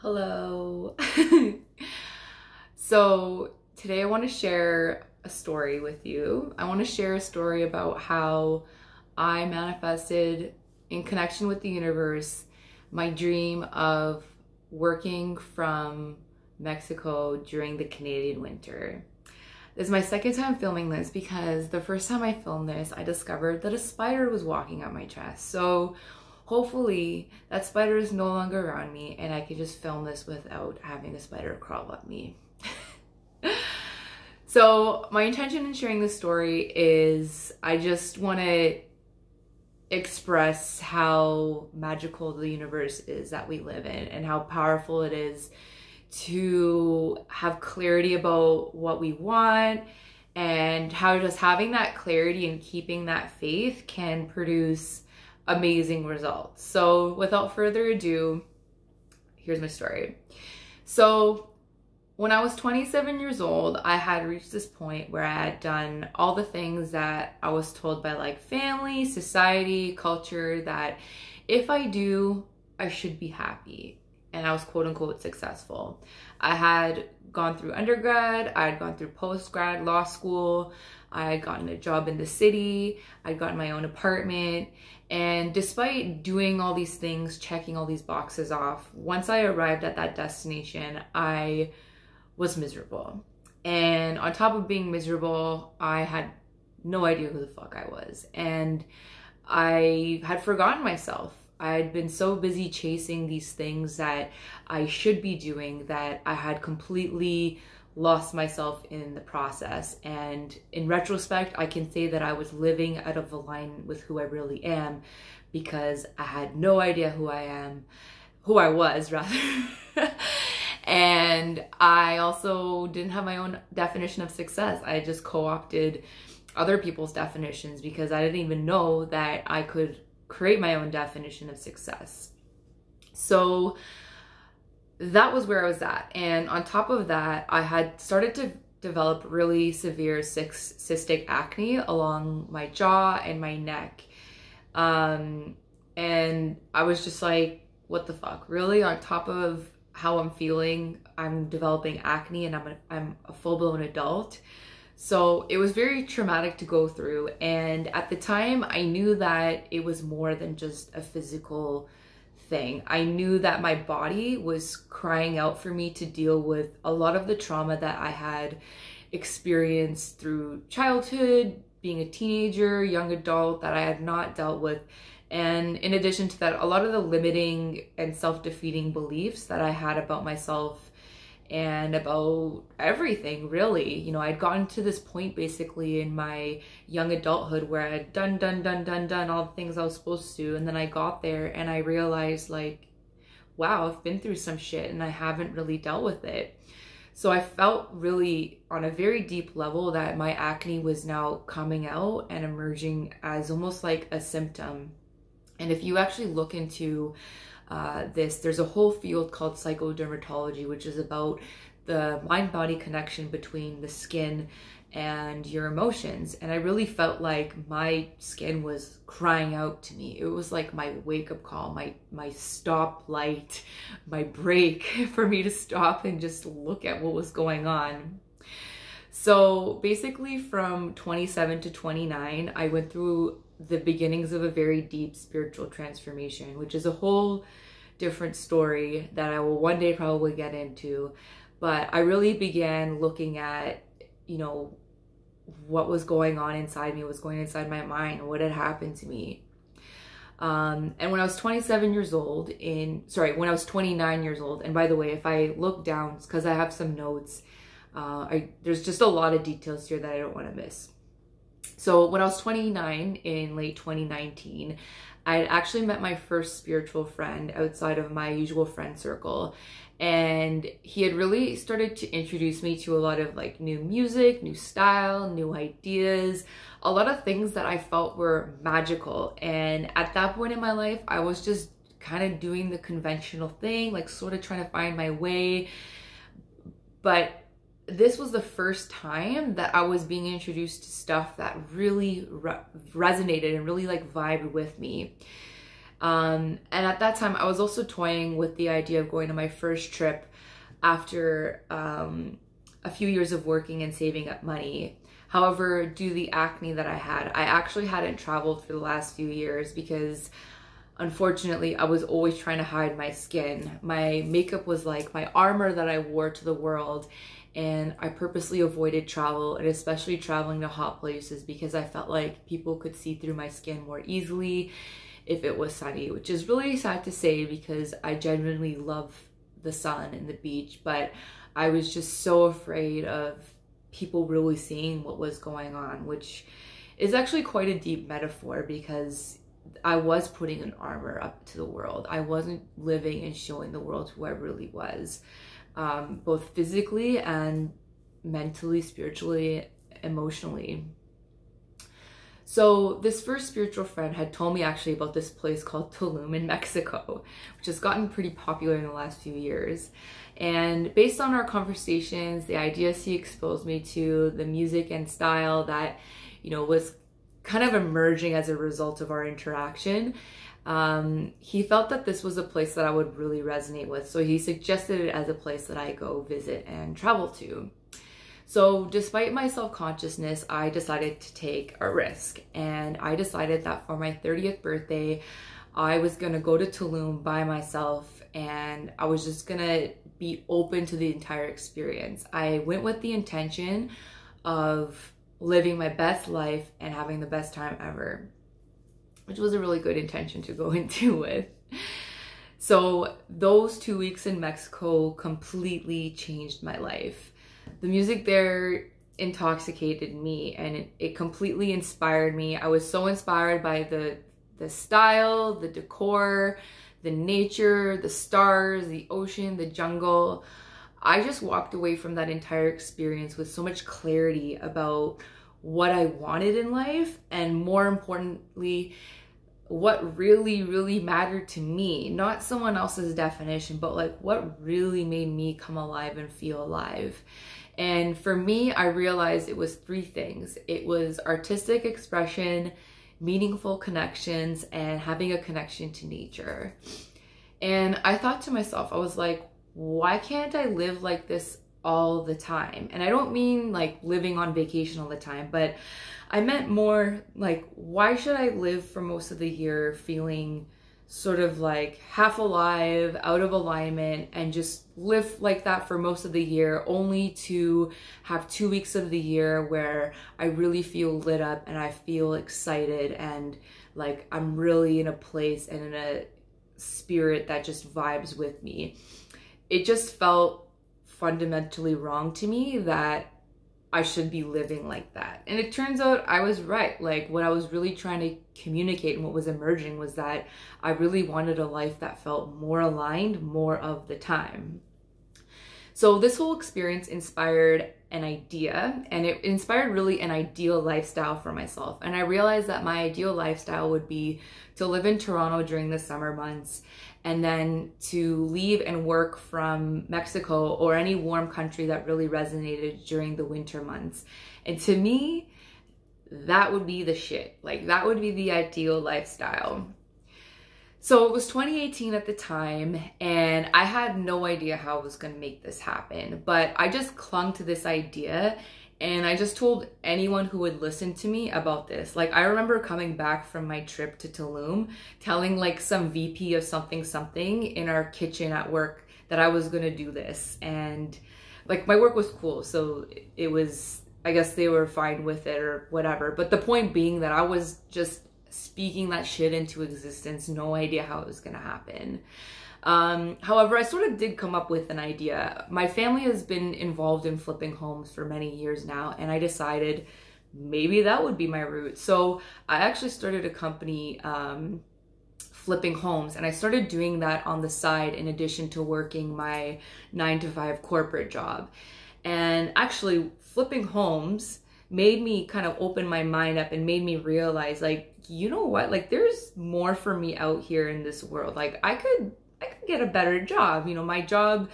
Hello. So today I want to share a story with you. I want to share a story about how I manifested in connection with the universe my dream of working from Mexico during the Canadian winter. This is my second time filming this because the first time I filmed this, I discovered that a spider was walking up my chest. So hopefully that spider is no longer around me and I can just film this without having a spider crawl up me. So my intention in sharing this story is I just want to express how magical the universe is that we live in and how powerful it is to have clarity about what we want, and how just having that clarity and keeping that faith can produce amazing results. So without further ado, here's my story. So when I was 27 years old, I had reached this point where I had done all the things that I was told by like family, society, culture, that if I do, I should be happy. And I was quote unquote successful. I had gone through undergrad, I had gone through post-grad law school, I had gotten a job in the city, I'd gotten my own apartment. And despite doing all these things, checking all these boxes off, once I arrived at that destination, I was miserable. And on top of being miserable, I had no idea who the fuck I was. And I had forgotten myself. I had been so busy chasing these things that I should be doing that I had completely lost myself in the process. And in retrospect, I can say that I was living out of line with who I really am, because I had no idea who I was rather. And I also didn't have my own definition of success. I just co-opted other people's definitions because I didn't even know that I could create my own definition of success. So that was where I was at. And on top of that, I had started to develop really severe cystic acne along my jaw and my neck. And I was just like, what the fuck? Really? On top of how I'm feeling, I'm developing acne and I'm a full-blown adult. So it was very traumatic to go through. And at the time, I knew that it was more than just a physical thing. I knew that my body was crying out for me to deal with a lot of the trauma that I had experienced through childhood, being a teenager, young adult, that I had not dealt with. And in addition to that, a lot of the limiting and self-defeating beliefs that I had about myself and about everything, really. You know, I'd gotten to this point basically in my young adulthood where I had done all the things I was supposed to. And then I got there and I realized, like, wow, I've been through some shit and I haven't really dealt with it. So I felt really on a very deep level that my acne was now coming out and emerging as almost like a symptom. And if you actually look into there's a whole field called psychodermatology, which is about the mind-body connection between the skin and your emotions. And I really felt like my skin was crying out to me. It was like my wake-up call, my stop light, my break for me to stop and just look at what was going on. So basically from 27 to 29, I went through the beginnings of a very deep spiritual transformation, which is a whole different story that I will one day probably get into. But I really began looking at, you know, what was going on inside me, what was going inside my mind, what had happened to me. And when I was 27 years old, when I was 29 years old, and by the way, if I look down, it's because I have some notes, there's just a lot of details here that I don't want to miss. So when I was 29 in late 2019, I had actually met my first spiritual friend outside of my usual friend circle. And he had really started to introduce me to a lot of like new music, new style, new ideas, a lot of things that I felt were magical. And at that point in my life, I was just kind of doing the conventional thing, like sort of trying to find my way. But this was the first time that I was being introduced to stuff that really resonated and really like vibed with me. And at that time, I was also toying with the idea of going to my first trip after a few years of working and saving up money. However, due to the acne that I had, I actually hadn't traveled for the last few years because unfortunately, I was always trying to hide my skin. My makeup was like my armor that I wore to the world, and I purposely avoided travel, and especially traveling to hot places, because I felt like people could see through my skin more easily if it was sunny, which is really sad to say because I genuinely love the sun and the beach, but I was just so afraid of people really seeing what was going on, which is actually quite a deep metaphor because I was putting an armor up to the world. I wasn't living and showing the world who I really was, both physically and mentally, spiritually, emotionally. So this first spiritual friend had told me actually about this place called Tulum in Mexico, which has gotten pretty popular in the last few years. And based on our conversations, the ideas he exposed me to, the music and style that, you know, was kind of emerging as a result of our interaction, he felt that this was a place that I would really resonate with. So he suggested it as a place that I go visit and travel to. So despite my self-consciousness, I decided to take a risk, and I decided that for my 30th birthday, I was gonna go to Tulum by myself, and I was just gonna be open to the entire experience. I went with the intention of living my best life and having the best time ever, which was a really good intention to go into with. So those 2 weeks in Mexico completely changed my life. The music there intoxicated me, and it completely inspired me. I was so inspired by the style, the decor, the nature, the stars, the ocean, the jungle. I just walked away from that entire experience with so much clarity about what I wanted in life, and more importantly, what really, really mattered to me. Not someone else's definition, but like what really made me come alive and feel alive. And for me, I realized it was three things. It was artistic expression, meaningful connections, and having a connection to nature. And I thought to myself, I was like, why can't I live like this all the time? And I don't mean like living on vacation all the time, but I meant more like, why should I live for most of the year feeling sort of like half alive, out of alignment, and just live like that for most of the year, only to have 2 weeks of the year where I really feel lit up and I feel excited and like I'm really in a place and in a spirit that just vibes with me. It just felt fundamentally wrong to me that I should be living like that. And it turns out I was right. Like what I was really trying to communicate and what was emerging was that I really wanted a life that felt more aligned more of the time. So this whole experience inspired an idea, and it inspired really an ideal lifestyle for myself. And I realized that my ideal lifestyle would be to live in Toronto during the summer months, and then to leave and work from Mexico or any warm country that really resonated during the winter months. And to me, that would be the shit. Like that would be the ideal lifestyle. So it was 2018 at the time, and I had no idea how I was going to make this happen, but I just clung to this idea, and I just told anyone who would listen to me about this. Like I remember coming back from my trip to Tulum, telling like some VP of something in our kitchen at work that I was going to do this, and like my work was cool, so it was, I guess they were fine with it or whatever, but the point being that I was just speaking that shit into existence, no idea how it was gonna happen. However, I sort of did come up with an idea. My family has been involved in flipping homes for many years now, and I decided maybe that would be my route. So I actually started a company flipping homes, and I started doing that on the side in addition to working my 9-to-5 corporate job. And actually flipping homes made me kind of open my mind up and made me realize, like, you know what, like there's more for me out here in this world. Like I could get a better job. You know, my job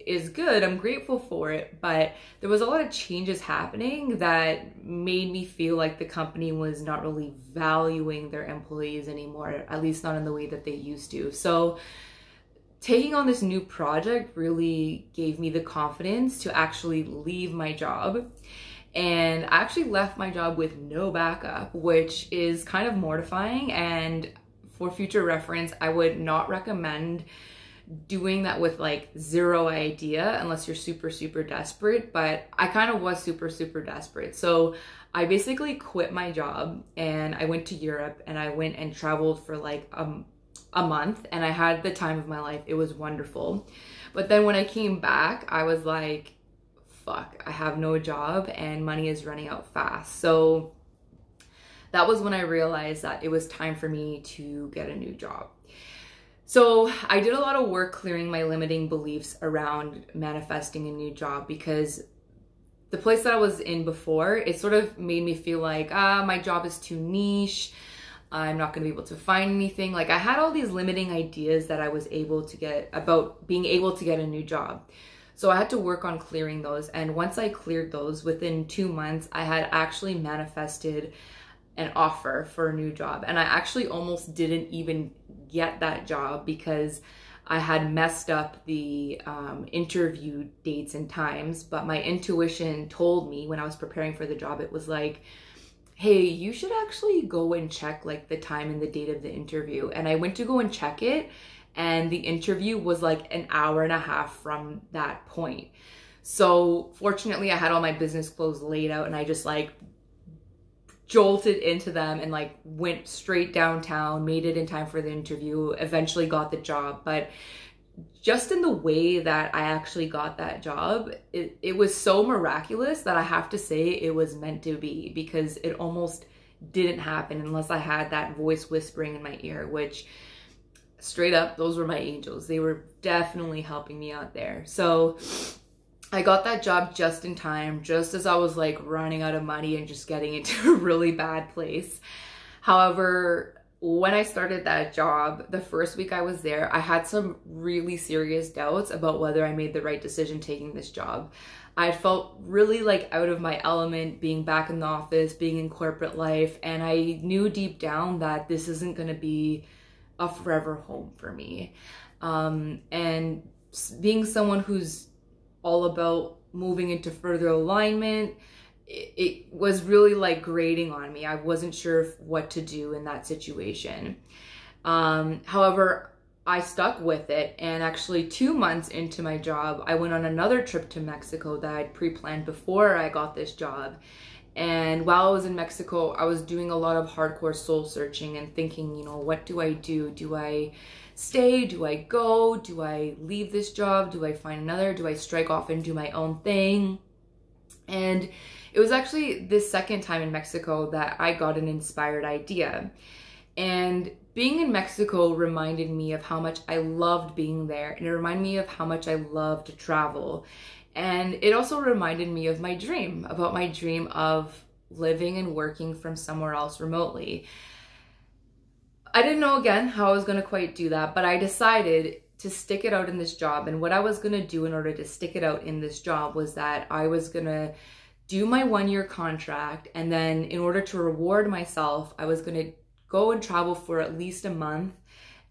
is good. I'm grateful for it, but there was a lot of changes happening that made me feel like the company was not really valuing their employees anymore, at least not in the way that they used to. So taking on this new project really gave me the confidence to actually leave my job. And I actually left my job with no backup, which is kind of mortifying. And for future reference, I would not recommend doing that with like zero idea unless you're super desperate. But I kind of was super desperate. So I basically quit my job and I went to Europe, and I went and traveled for like a month, and I had the time of my life. It was wonderful. But then when I came back, I was like, fuck, I have no job and money is running out fast. So that was when I realized that it was time for me to get a new job. So I did a lot of work clearing my limiting beliefs around manifesting a new job, because the place that I was in before, it sort of made me feel like, my job is too niche. I'm not going to be able to find anything. Like, I had all these limiting ideas that I was able to get about being able to get a new job. So I had to work on clearing those. And once I cleared those, within 2 months, I had actually manifested an offer for a new job. And I actually almost didn't even get that job because I had messed up the interview dates and times. But my intuition told me when I was preparing for the job, it was like, hey, you should actually go and check like the time and the date of the interview. And I went to go and check it, and the interview was like an hour and a half from that point. So fortunately, I had all my business clothes laid out, and I just like jolted into them and like went straight downtown, made it in time for the interview, eventually got the job. But just in the way that I actually got that job, it was so miraculous that I have to say it was meant to be, because it almost didn't happen unless I had that voice whispering in my ear, which straight up, those were my angels. They were definitely helping me out there. So I got that job just in time, just as I was like running out of money and just getting into a really bad place. However, when I started that job, the first week I was there, I had some really serious doubts about whether I made the right decision taking this job. I felt really like out of my element being back in the office, being in corporate life, and I knew deep down that this isn't going to be a forever home for me. And being someone who's all about moving into further alignment, it was really like grating on me. I wasn't sure what to do in that situation. However, I stuck with it, and actually 2 months into my job, I went on another trip to Mexico that I'd pre-planned before I got this job. And while I was in Mexico, I was doing a lot of hardcore soul searching and thinking, you know, what do I do? Do I stay? Do I go? Do I leave this job? Do I find another? Do I strike off and do my own thing? And it was actually this second time in Mexico that I got an inspired idea. And being in Mexico reminded me of how much I loved being there, and it reminded me of how much I love to travel. And it also reminded me of my dream, about my dream of living and working from somewhere else remotely. I didn't know, again, how I was going to quite do that, but I decided to stick it out in this job. And what I was going to do in order to stick it out in this job was that I was going to do my 1-year contract, and then in order to reward myself, I was going to go and travel for at least a month.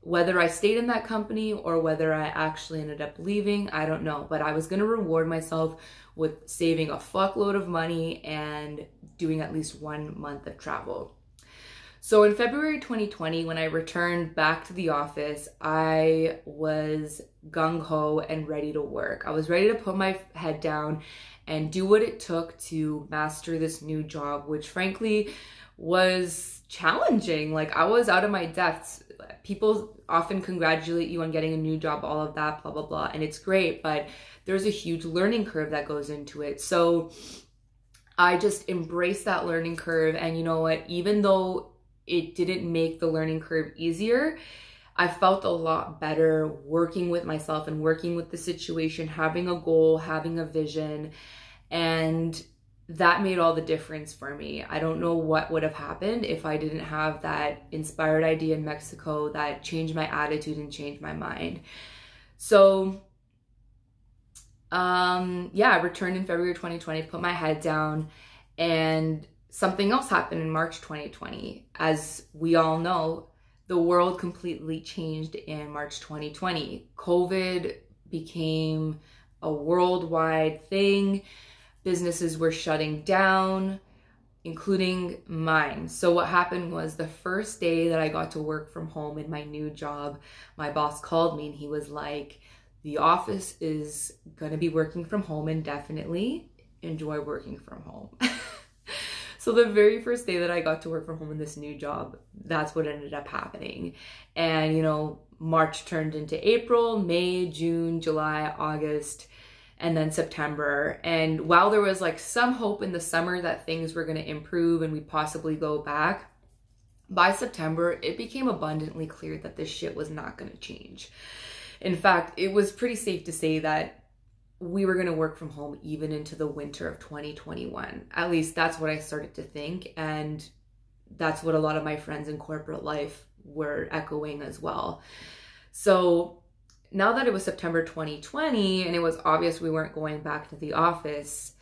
Whether I stayed in that company or whether I actually ended up leaving, I don't know. But I was going to reward myself with saving a fuckload of money and doing at least 1 month of travel. So in February 2020, when I returned back to the office, I was gung-ho and ready to work. I was ready to put my head down and do what it took to master this new job, which frankly was challenging. Like, I was out of my depths. People often congratulate you on getting a new job, all of that, blah, blah, blah. And it's great, but there's a huge learning curve that goes into it. So I just embraced that learning curve. And you know what? Even though it didn't make the learning curve easier, I felt a lot better working with myself and working with the situation, having a goal, having a vision. And that made all the difference for me. I don't know what would have happened if I didn't have that inspired idea in Mexico that changed my attitude and changed my mind. So Yeah, I returned in February 2020, put my head down, and something else happened in March 2020. As we all know, the world completely changed in March 2020. COVID became a worldwide thing. Businesses were shutting down, including mine. So what happened was, the first day that I got to work from home in my new job, my boss called me and he was like, the office is going to be working from home indefinitely. Enjoy working from home. So the very first day that I got to work from home in this new job, that's what ended up happening. And, you know, March turned into April, May, June, July, August, and then September. And while there was like some hope in the summer that things were going to improve and we'd possibly go back, by September, it became abundantly clear that this shit was not going to change. In fact, it was pretty safe to say that we were going to work from home even into the winter of 2021. At least that's what I started to think. And that's what a lot of my friends in corporate life were echoing as well. So now that it was September 2020 and it was obvious we weren't going back to the office,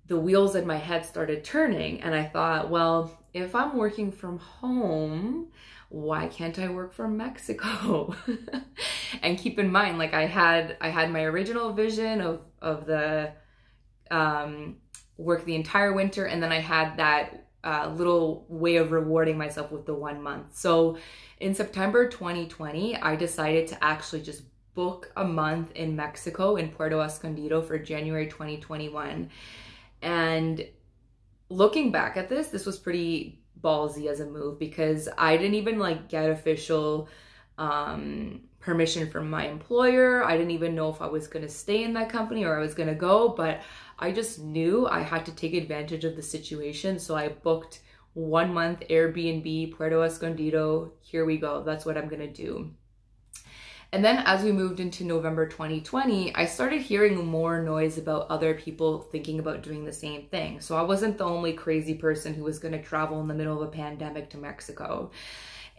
the wheels in my head started turning. And I thought, well, if I'm working from home, why can't I work from Mexico? And keep in mind, like I had my original vision of the work the entire winter, and then I had that little way of rewarding myself with the 1 month. So in September 2020, I decided to actually just book a month in Mexico, in Puerto Escondido, for January 2021. And looking back at this was pretty ballsy as a move, because I didn't even like get official permission from my employer. I didn't even know if I was going to stay in that company or I was going to go, but I just knew I had to take advantage of the situation. So I booked 1 month Airbnb, Puerto Escondido. Here we go. That's what I'm going to do. And then as we moved into November 2020, I started hearing more noise about other people thinking about doing the same thing. So I wasn't the only crazy person who was going to travel in the middle of a pandemic to Mexico.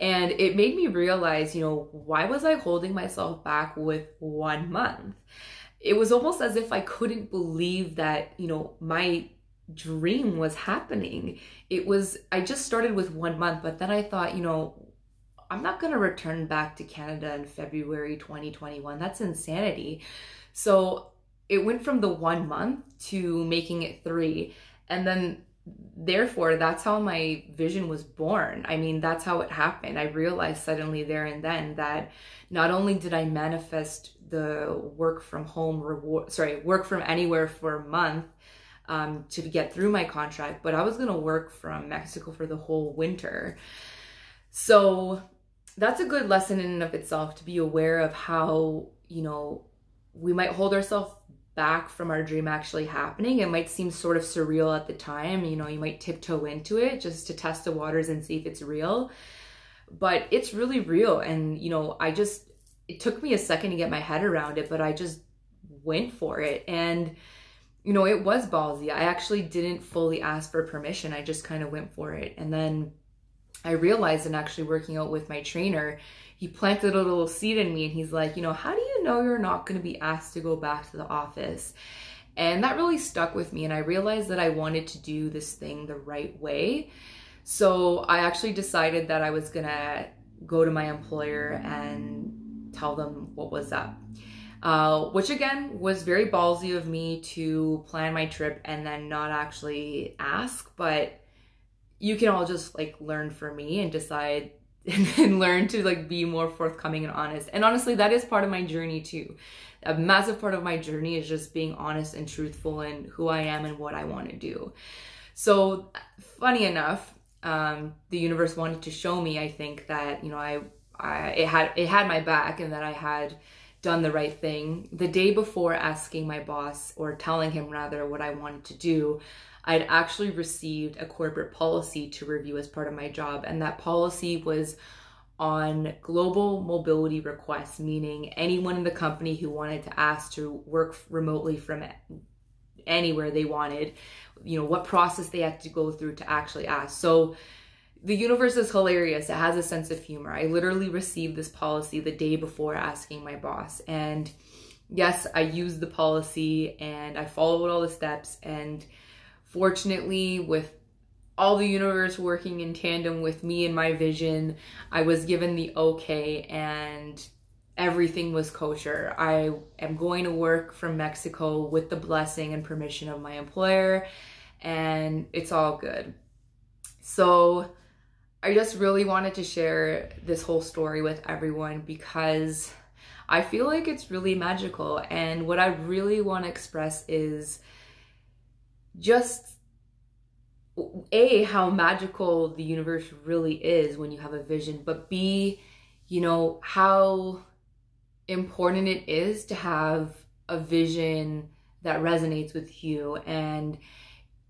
And it made me realize, you know, why was I holding myself back with 1 month? It was almost as if I couldn't believe that, you know, my dream was happening. I just started with 1 month, but then I thought, you know, I'm not going to return back to Canada in February 2021. That's insanity. So it went from the 1 month to making it 3. And then therefore, that's how my vision was born. I mean, that's how it happened. I realized suddenly there and then that not only did I manifest the work from anywhere for a month to get through my contract, but I was going to work from Mexico for the whole winter. So that's a good lesson in and of itself, to be aware of how, you know, we might hold ourselves back from our dream actually happening. It might seem sort of surreal at the time. You know, you might tiptoe into it just to test the waters and see if it's real, but it's really real. And, you know, it took me a second to get my head around it, but I just went for it. And, you know, it was ballsy. I actually didn't fully ask for permission. I just kind of went for it. And then I realized, in actually working out with my trainer, he planted a little seed in me and he's like, you know, how do you know you're not going to be asked to go back to the office? And that really stuck with me. And I realized that I wanted to do this thing the right way. So I actually decided that I was going to go to my employer and tell them what was up. Which again was very ballsy of me to plan my trip and then not actually ask, but you can all just like learn from me and decide and learn to like be more forthcoming and honest. And honestly, that is part of my journey too. A massive part of my journey is just being honest and truthful in who I am and what I want to do. So funny enough, the universe wanted to show me, I think, that, you know, it had my back and that I had done the right thing. The day before asking my boss, or telling him rather, what I wanted to do, I'd actually received a corporate policy to review as part of my job. And that policy was on global mobility requests, meaning anyone in the company who wanted to ask to work remotely from anywhere they wanted, you know, what process they had to go through to actually ask. So the universe is hilarious. It has a sense of humor. I literally received this policy the day before asking my boss. And yes, I used the policy and I followed all the steps, and fortunately, with all the universe working in tandem with me and my vision, I was given the okay and everything was kosher. I am going to work from Mexico with the blessing and permission of my employer, and it's all good. So I just really wanted to share this whole story with everyone because I feel like it's really magical. And what I really want to express is just A, how magical the universe really is when you have a vision, but B, you know, how important it is to have a vision that resonates with you. And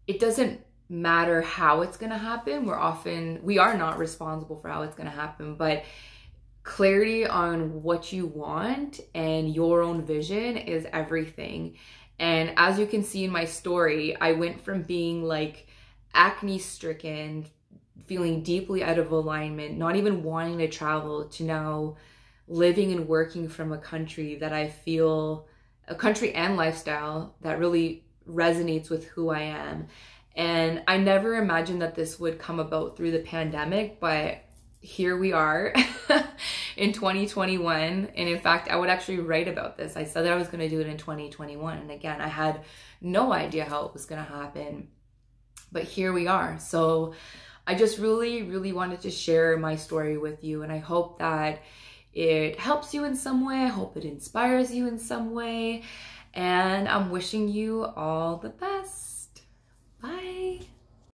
it doesn't matter how it's going to happen. We are not responsible for how it's going to happen, but clarity on what you want and your own vision is everything. And as you can see in my story, I went from being like acne stricken, feeling deeply out of alignment, not even wanting to travel, to now living and working from a country that I feel, a country and lifestyle that really resonates with who I am. And I never imagined that this would come about through the pandemic, but here we are in 2021. And in fact, I would actually write about this. I said that I was going to do it in 2021. And again, I had no idea how it was going to happen, but here we are. So I just really, really wanted to share my story with you. And I hope that it helps you in some way. I hope it inspires you in some way. And I'm wishing you all the best. Bye.